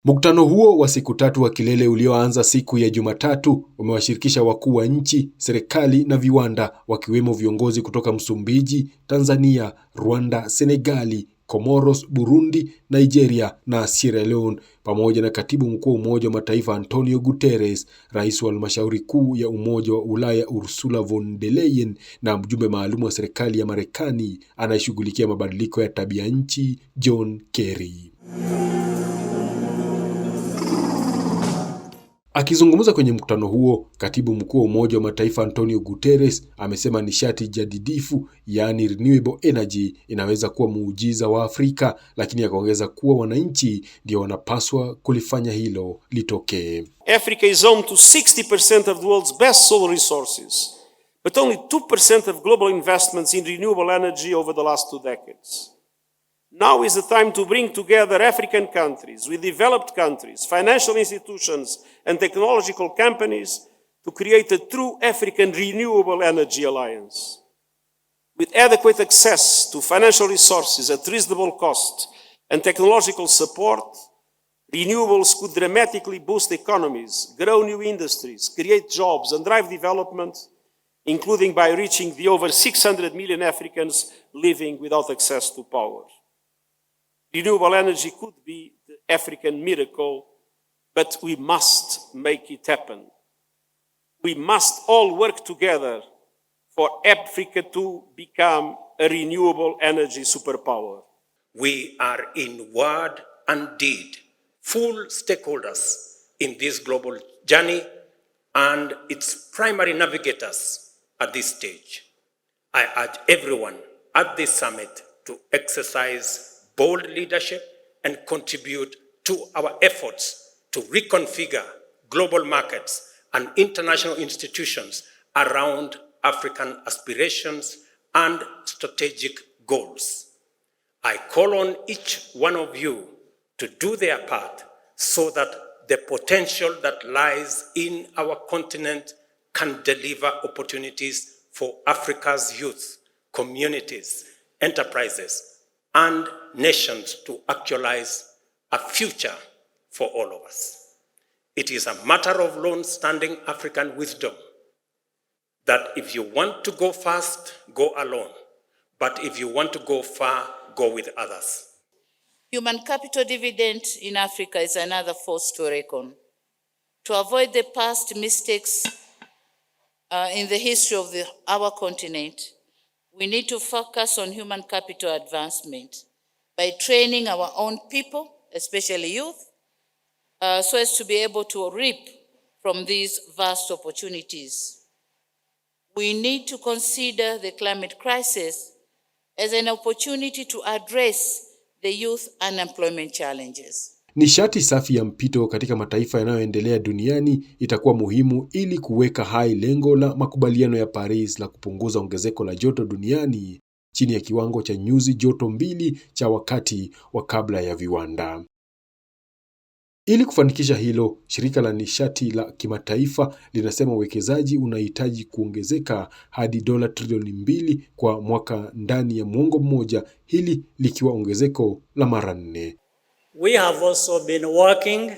Mkutano huo wa siku tatu wa kilele ulioanza siku ya Jumatatu umewashirikisha wakuu wa nchi, serikali na viwanda, wakiwemo viongozi kutoka Msumbiji, Tanzania, Rwanda, Senegali, Comoros, Burundi, Nigeria na Sierra Leone, pamoja na katibu mkuu wa Umoja wa Mataifa Antonio Guterres, rais wa halmashauri kuu ya Umoja wa Ulaya Ursula von der Leyen na mjumbe maalum wa serikali ya Marekani anayeshughulikia mabadiliko ya tabianchi John Kerry. Akizungumza kwenye mkutano huo, katibu mkuu wa Umoja wa Mataifa Antonio Guterres amesema nishati jadidifu, yaani renewable energy, inaweza kuwa muujiza wa Afrika, lakini akaongeza kuwa wananchi ndio wanapaswa kulifanya hilo litokee. Africa is home to 60% of the world's best solar resources, but only 2% of global investments in renewable energy over the last 2 decades. Now is the time to bring together African countries with developed countries, financial institutions, and technological companies to create a true African renewable energy alliance. With adequate access to financial resources at reasonable cost and technological support, renewables could dramatically boost economies, grow new industries, create jobs, and drive development, including by reaching the over 600 million Africans living without access to power. Renewable energy could be the African miracle, but we must make it happen. We must all work together for Africa to become a renewable energy superpower. We are in word and deed full stakeholders in this global journey and its primary navigators at this stage. I urge everyone at this summit to exercise bold leadership and contribute to our efforts to reconfigure global markets and international institutions around African aspirations and strategic goals. I call on each one of you to do their part so that the potential that lies in our continent can deliver opportunities for Africa's youth, communities, enterprises, and nations to actualize a future for all of us. It is a matter of long-standing African wisdom that if you want to go fast, go alone. But if you want to go far, go with others. Human capital dividend in Africa is another force to reckon. To avoid the past mistakes in the history of our continent, we need to focus on human capital advancement by training our own people, especially youth, so as to be able to reap from these vast opportunities. We need to consider the climate crisis as an opportunity to address the youth unemployment challenges. Nishati safi ya mpito katika mataifa yanayoendelea duniani itakuwa muhimu ili kuweka hai lengo la makubaliano ya Paris la kupunguza ongezeko la joto duniani chini ya kiwango cha nyuzi joto 2 cha wakati wa kabla ya viwanda. Ili kufanikisha hilo, shirika la nishati la kimataifa linasema uwekezaji unahitaji kuongezeka hadi dola trilioni 2 kwa mwaka ndani ya muongo mmoja, hili likiwa ongezeko la mara 4. We have also been working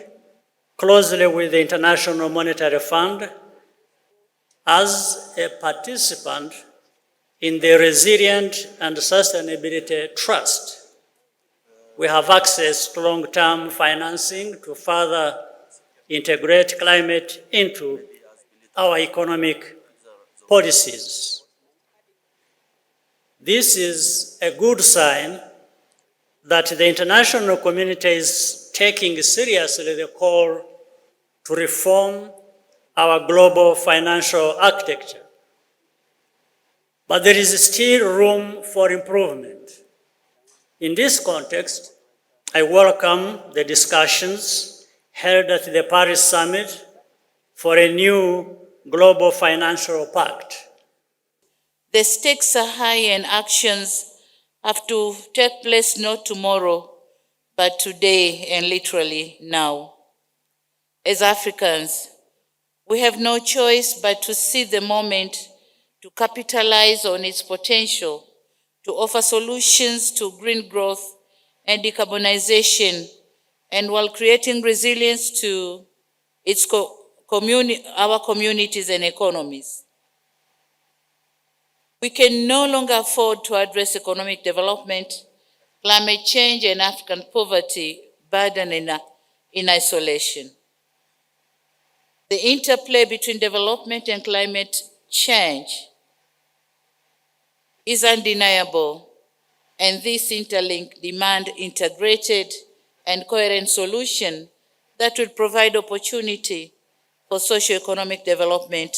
closely with the International Monetary Fund as a participant in the Resilient and Sustainability Trust. We have access to long-term financing to further integrate climate into our economic policies. This is a good sign that the international community is taking seriously the call to reform our global financial architecture. But there is still room for improvement. In this context, I welcome the discussions held at the Paris Summit for a new global financial pact. The stakes are high and actions have to take place not tomorrow, but today and literally now. As Africans, we have no choice but to seize the moment to capitalize on its potential to offer solutions to green growth and decarbonization and while creating resilience to our communities and economies. We can no longer afford to address economic development, climate change, and African poverty burden in isolation. The interplay between development and climate change is undeniable, and this interlink demand integrated and coherent solution that will provide opportunity for socio-economic development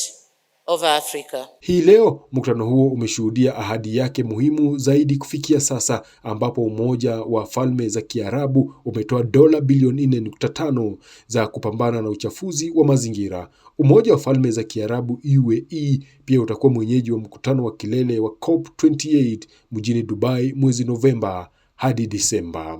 of Africa. Hii leo mkutano huo umeshuhudia ahadi yake muhimu zaidi kufikia sasa, ambapo Umoja wa Falme za Kiarabu umetoa dola bilioni 4.5 za kupambana na uchafuzi wa mazingira. Umoja wa Falme za Kiarabu UAE pia utakuwa mwenyeji wa mkutano wa kilele wa COP28 mjini Dubai mwezi Novemba hadi Disemba.